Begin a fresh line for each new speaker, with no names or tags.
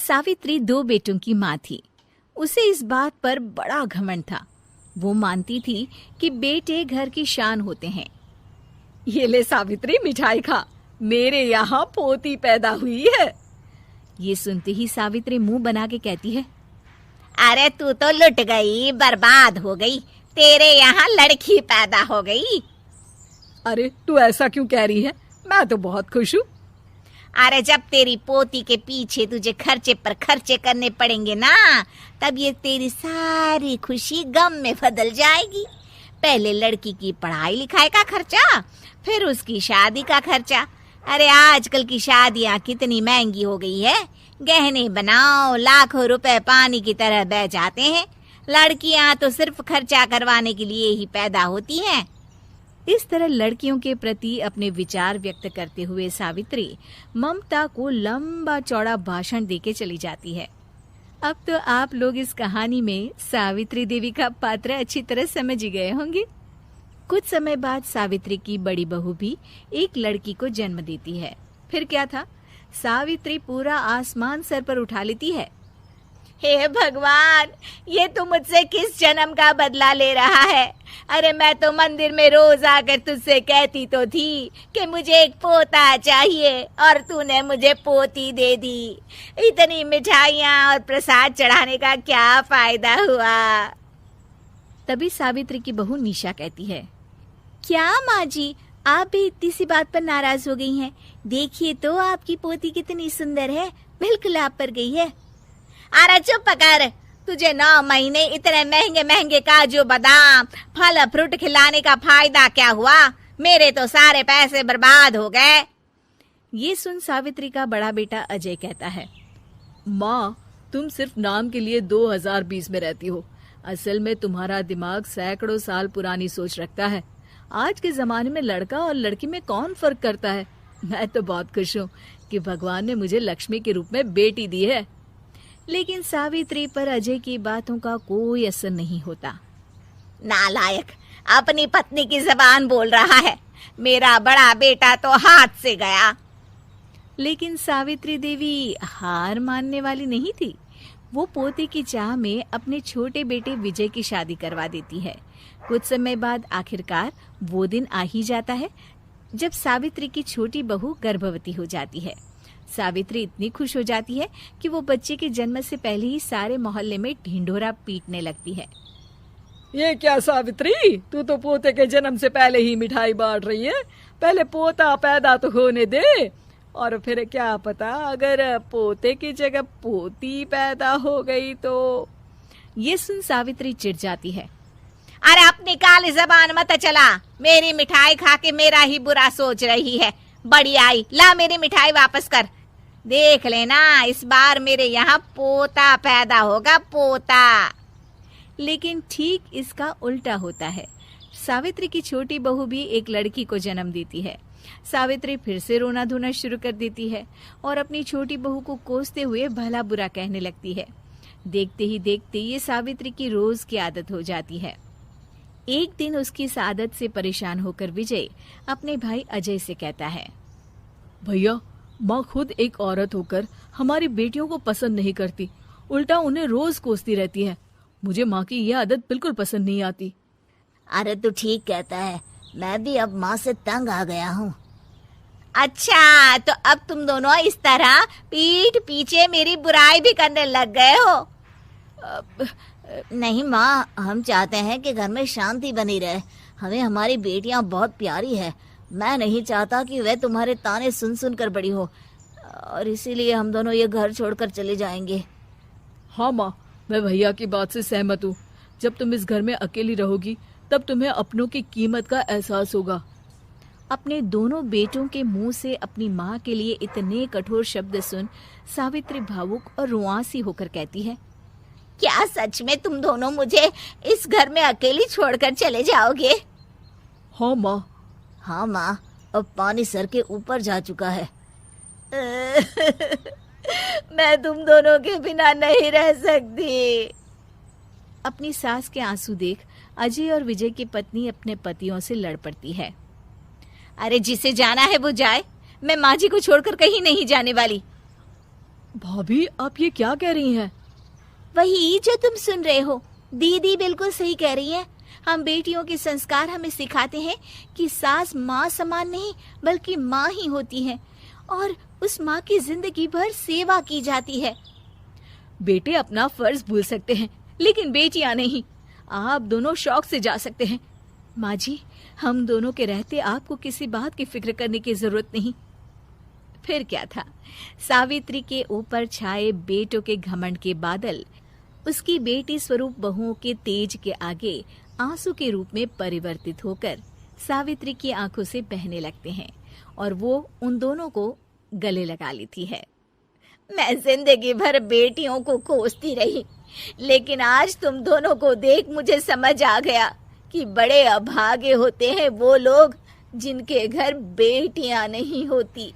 सावित्री 2 बेटों की माँ थी। उसे इस बात पर बड़ा घमंड था। वो मानती थी कि बेटे घर की शान होते हैं।
ये ले सावित्री, मिठाई खा, मेरे यहाँ पोती पैदा हुई है।
ये सुनते ही सावित्री मुंह बना के कहती है,
अरे तू तो लुट गई, बर्बाद हो गई, तेरे यहाँ लड़की पैदा हो गई।
अरे तू ऐसा क्यों कह रही है? मैं तो बहुत खुश हूँ।
अरे जब तेरी पोती के पीछे तुझे खर्चे पर खर्चे करने पड़ेंगे ना, तब ये तेरी सारी खुशी गम में बदल जाएगी। पहले लड़की की पढ़ाई लिखाई का खर्चा, फिर उसकी शादी का खर्चा। अरे आजकल की शादियाँ कितनी महंगी हो गई है। गहने बनाओ, लाखों रुपए पानी की तरह बह जाते हैं। लड़कियाँ तो सिर्फ खर्चा करवाने के लिए ही पैदा होती हैं।
इस तरह लड़कियों के प्रति अपने विचार व्यक्त करते हुए सावित्री ममता को लंबा चौड़ा भाषण देके चली जाती है। अब तो आप लोग इस कहानी में सावित्री देवी का पात्र अच्छी तरह समझ ही गए होंगे। कुछ समय बाद सावित्री की बड़ी बहू भी एक लड़की को जन्म देती है। फिर क्या था, सावित्री पूरा आसमान सर पर उठा लेती है।
हे भगवान, ये तू मुझसे किस जन्म का बदला ले रहा है? अरे मैं तो मंदिर में रोज आकर तुझसे कहती तो थी कि मुझे एक पोता चाहिए, और तूने मुझे पोती दे दी। इतनी मिठाइयाँ और प्रसाद चढ़ाने का क्या फायदा हुआ?
तभी सावित्री की बहू निशा कहती है, क्या माँ जी, आप भी इतनी सी बात पर नाराज हो गई हैं? देखिए तो आपकी पोती कितनी सुंदर है, बिल्कुल आप पर गई है।
अरे चुप कर, तुझे 9 महीने इतने महंगे महंगे काजू बादाम फल फ्रूट खिलाने का फायदा क्या हुआ? मेरे तो सारे पैसे बर्बाद हो गए।
ये सुन सावित्री का बड़ा बेटा अजय कहता है,
माँ, तुम सिर्फ नाम के लिए 2020 में रहती हो। असल में तुम्हारा दिमाग सैकड़ों साल पुरानी सोच रखता है। आज के जमाने में लड़का और लड़की में कौन फर्क करता है? मैं तो बहुत खुश हूँ कि भगवान ने मुझे लक्ष्मी के रूप में बेटी दी है।
लेकिन सावित्री पर अजय की बातों का कोई असर नहीं होता।
नालायक, अपनी पत्नी की जबान बोल रहा है। मेरा बड़ा बेटा तो हाथ से गया।
लेकिन सावित्री देवी हार मानने वाली नहीं थी। वो पोते की चाह में अपने छोटे बेटे विजय की शादी करवा देती है। कुछ समय बाद आखिरकार वो दिन आ ही जाता है जब सावित्री की छोटी बहू गर्भवती हो जाती है। सावित्री इतनी खुश हो जाती है कि वो बच्चे के जन्म से पहले ही सारे मोहल्ले में ढिंढोरा पीटने लगती है।
ये क्या सावित्री, तू तो पोते के जन्म से पहले ही मिठाई बांट रही है। पहले पोता पैदा तो होने दे, और फिर क्या पता अगर पोते की जगह पोती पैदा हो गई तो।
ये सुन सावित्री चिढ़ जाती है।
अरे अपनी काली जबान मत चला, मेरी मिठाई खा के मेरा ही बुरा सोच रही है। बड़ी आई, ला मेरी मिठाई वापस कर। देख लेना, इस बार मेरे यहाँ पोता पैदा होगा, पोता।
लेकिन ठीक इसका उल्टा होता है। सावित्री की छोटी बहू भी एक लड़की को जन्म देती है। सावित्री फिर से रोना धोना शुरू कर देती है और अपनी छोटी बहू को कोसते हुए भला बुरा कहने लगती है। देखते ही देखते ये सावित्री की रोज की आदत हो जाती है। एक दिन उसकी इस आदत से परेशान होकर विजय अपने भाई अजय से कहता है,
भैया, माँ खुद एक औरत होकर हमारी बेटियों को पसंद नहीं करती, उल्टा उन्हें रोज कोसती रहती है। मुझे माँ की यह आदत बिल्कुल पसंद नहीं आती।
अरे तू ठीक कहता है, मैं भी अब माँ से तंग आ गया हूँ। अच्छा, तो अब तुम दोनों इस तरह पीठ पीछे मेरी बुराई भी करने लग गए हो? नहीं माँ, हम चाहते हैं कि घर में शांति बनी रहे। हमें हमारी बेटियाँ बहुत प्यारी है। मैं नहीं चाहता कि वह तुम्हारे ताने सुन सुन कर बड़ी हो, और इसीलिए हम दोनों ये घर छोड़कर चले जाएंगे।
हाँ माँ, मैं भैया की बात से सहमत हूँ। जब तुम इस घर में अकेली रहोगी तब तुम्हें अपनों की कीमत का एहसास होगा।
अपने दोनों बेटों के मुंह से अपनी माँ के लिए इतने कठोर शब्द सुन सावित्री भावुक और रुआंसी होकर कहती है,
क्या सच में तुम दोनों मुझे इस घर में अकेली छोड़कर चले जाओगे?
हाँ माँ।
हाँ माँ, अब पानी सर के ऊपर जा चुका है। मैं तुम दोनों के बिना नहीं रह सकती।
अपनी सास के आंसू देख अजय और विजय की पत्नी अपने पतियों से लड़ पड़ती है।
अरे जिसे जाना है वो जाए, मैं माँ जी को छोड़कर कहीं नहीं जाने वाली।
भाभी, आप ये क्या कह रही हैं?
वही जो तुम सुन रहे हो, दीदी बिल्कुल सही कह रही है। हम बेटियों के संस्कार हमें सिखाते हैं कि सास माँ समान नहीं बल्कि माँ ही होती है और उस माँ की जिंदगी भर सेवा की जाती है।
बेटे अपना फर्ज भूल सकते हैं, लेकिन बेटियां नहीं। आप दोनों शौक से जा सकते हैं।
माँ जी, हम दोनों के रहते आपको किसी बात की फिक्र करने की जरूरत नहीं। फिर क्या था, सावित्री के ऊपर छाए बेटों के घमंड के बादल उसकी बेटी स्वरूप बहुओं के तेज के आगे आंसू के रूप में परिवर्तित होकर सावित्री की आंखों से बहने लगते हैं और वो उन दोनों को गले लगा लेती है।
मैं जिंदगी भर बेटियों को कोसती रही, लेकिन आज तुम दोनों को देख मुझे समझ आ गया कि बड़े अभागे होते हैं वो लोग जिनके घर बेटियां नहीं होती।